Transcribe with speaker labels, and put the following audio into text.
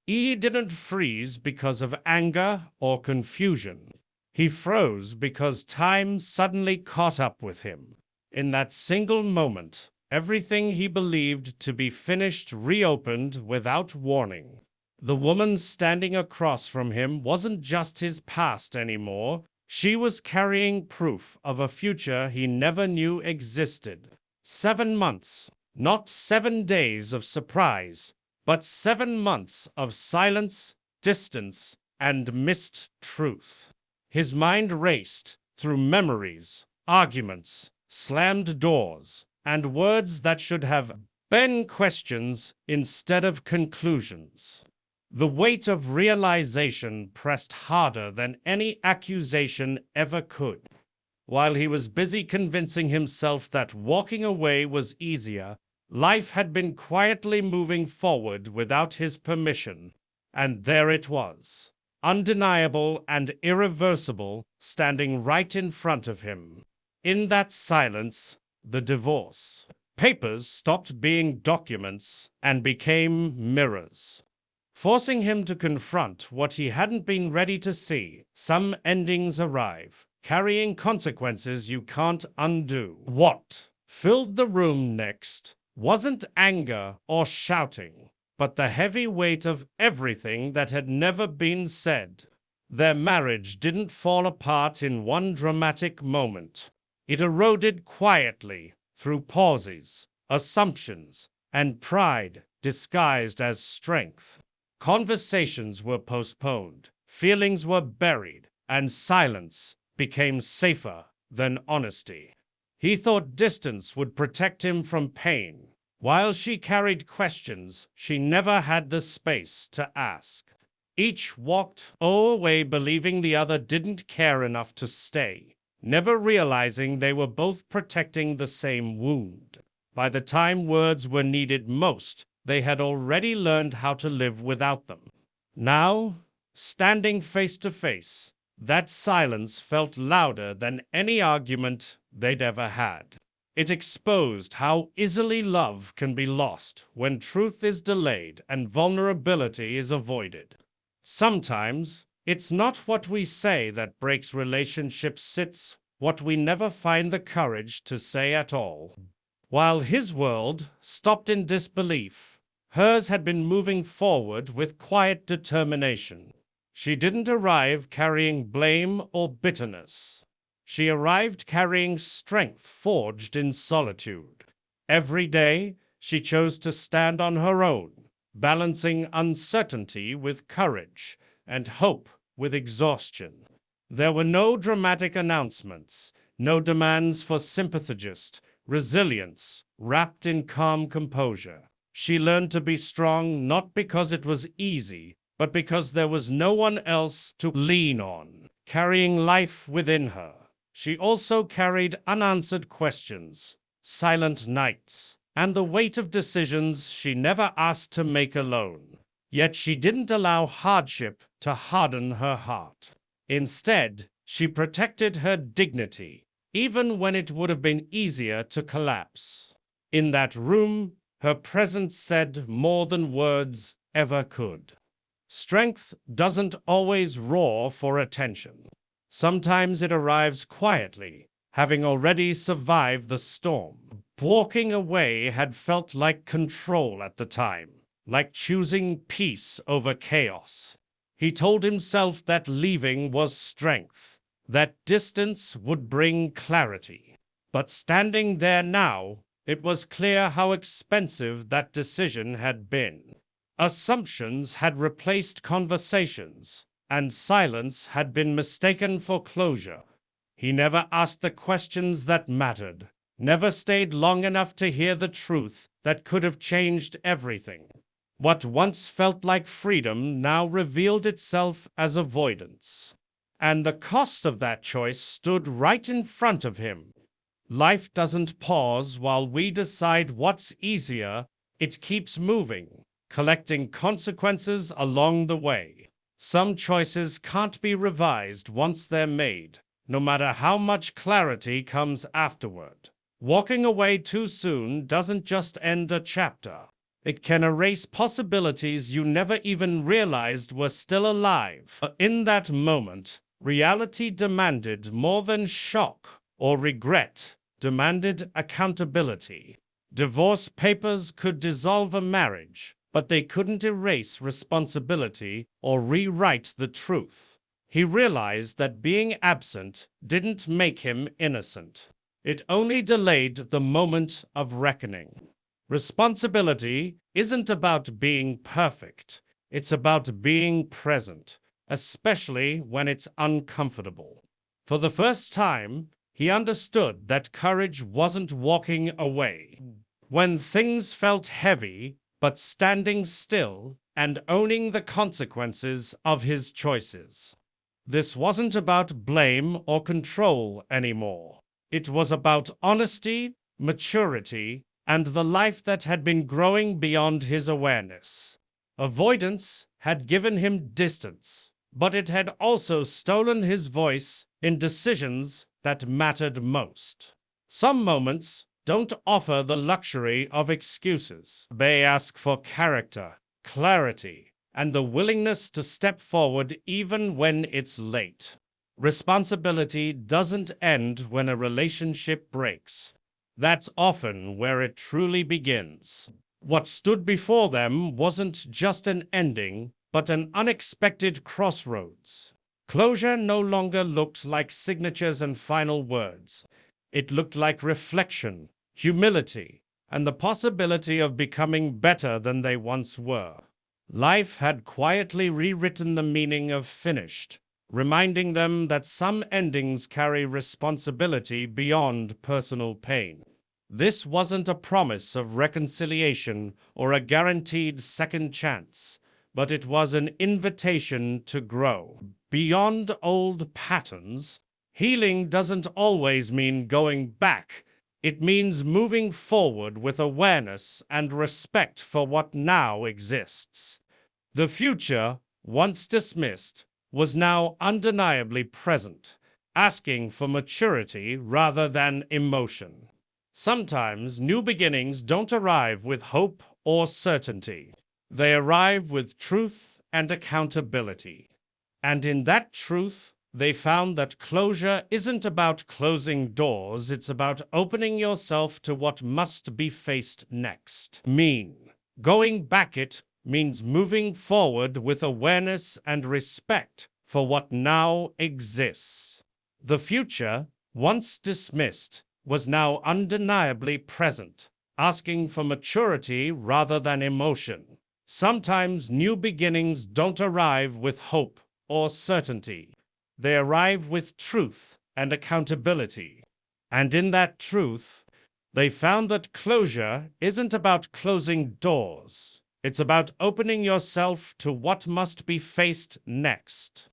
Speaker 1: He didn't freeze because of anger or confusion. He froze because time suddenly caught up with him. In that single moment, everything he believed to be finished reopened without warning. The woman standing across from him wasn't just his past anymore. She was carrying proof of a future he never knew existed. 7 months, not 7 days of surprise, but 7 months of silence, distance, and missed truth. His mind raced through memories, arguments, slammed doors, and words that should have been questions instead of conclusions. The weight of realization pressed harder than any accusation ever could. While he was busy convincing himself that walking away was easier, life had been quietly moving forward without his permission. And there it was, undeniable and irreversible, standing right in front of him. In that silence, the divorce papers stopped being documents and became mirrors, forcing him to confront what he hadn't been ready to see. Some endings arrive, carrying consequences you can't undo. What filled the room next wasn't anger or shouting, but the heavy weight of everything that had never been said. Their marriage didn't fall apart in one dramatic moment. It eroded quietly through pauses, assumptions, and pride disguised as strength. Conversations were postponed, feelings were buried, and silence became safer than honesty. He thought distance would protect him from pain, while she carried questions she never had the space to ask. Each walked away believing the other didn't care enough to stay, never realizing they were both protecting the same wound. By the time words were needed most, they had already learned how to live without them. Now, standing face to face, that silence felt louder than any argument they'd ever had. It exposed how easily love can be lost when truth is delayed and vulnerability is avoided. Sometimes, it's not what we say that breaks relationships, it's what we never find the courage to say at all. While his world stopped in disbelief, hers had been moving forward with quiet determination. She didn't arrive carrying blame or bitterness. She arrived carrying strength forged in solitude. Every day, she chose to stand on her own, balancing uncertainty with courage and hope with exhaustion. There were no dramatic announcements, no demands for sympathy, just resilience wrapped in calm composure. She learned to be strong not because it was easy, but because there was no one else to lean on, carrying life within her. She also carried unanswered questions, silent nights, and the weight of decisions she never asked to make alone. Yet she didn't allow hardship to harden her heart. Instead, she protected her dignity, even when it would have been easier to collapse. In that room, her presence said more than words ever could. Strength doesn't always roar for attention. Sometimes it arrives quietly, having already survived the storm. Walking away had felt like control at the time, like choosing peace over chaos. He told himself that leaving was strength, that distance would bring clarity. But standing there now, it was clear how expensive that decision had been. Assumptions had replaced conversations, and silence had been mistaken for closure. He never asked the questions that mattered, never stayed long enough to hear the truth that could have changed everything. What once felt like freedom now revealed itself as avoidance. And the cost of that choice stood right in front of him. Life doesn't pause while we decide what's easier. It keeps moving, collecting consequences along the way. Some choices can't be revised once they're made, no matter how much clarity comes afterward. Walking away too soon doesn't just end a chapter. It can erase possibilities you never even realized were still alive. In that moment, reality demanded more than shock or regret, demanded accountability. Divorce papers could dissolve a marriage, but they couldn't erase responsibility or rewrite the truth. He realized that being absent didn't make him innocent. It only delayed the moment of reckoning. Responsibility isn't about being perfect. It's about being present, especially when it's uncomfortable. For the first time, he understood that courage wasn't walking away. When things felt heavy, but standing still and owning the consequences of his choices. This wasn't about blame or control anymore. It was about honesty, maturity, and the life that had been growing beyond his awareness. Avoidance had given him distance, but it had also stolen his voice in decisions that mattered most. Some moments don't offer the luxury of excuses. They ask for character, clarity, and the willingness to step forward even when it's late. Responsibility doesn't end when a relationship breaks. That's often where it truly begins. What stood before them wasn't just an ending, but an unexpected crossroads. Closure no longer looked like signatures and final words. It looked like reflection, humility, and the possibility of becoming better than they once were. Life had quietly rewritten the meaning of finished, reminding them that some endings carry responsibility beyond personal pain. This wasn't a promise of reconciliation or a guaranteed second chance, but it was an invitation to grow. Beyond old patterns, healing doesn't always mean going back. It means moving forward with awareness and respect for what now exists. The future, once dismissed, was now undeniably present, asking for maturity rather than emotion. Sometimes new beginnings don't arrive with hope or certainty. They arrive with truth and accountability. And in that truth, they found that closure isn't about closing doors, it's about opening yourself to what must be faced next. Going back it means moving forward with awareness and respect for what now exists. The future, once dismissed, was now undeniably present, asking for maturity rather than emotion. Sometimes new beginnings don't arrive with hope or certainty. They arrive with truth and accountability. And in that truth, they found that closure isn't about closing doors. It's about opening yourself to what must be faced next.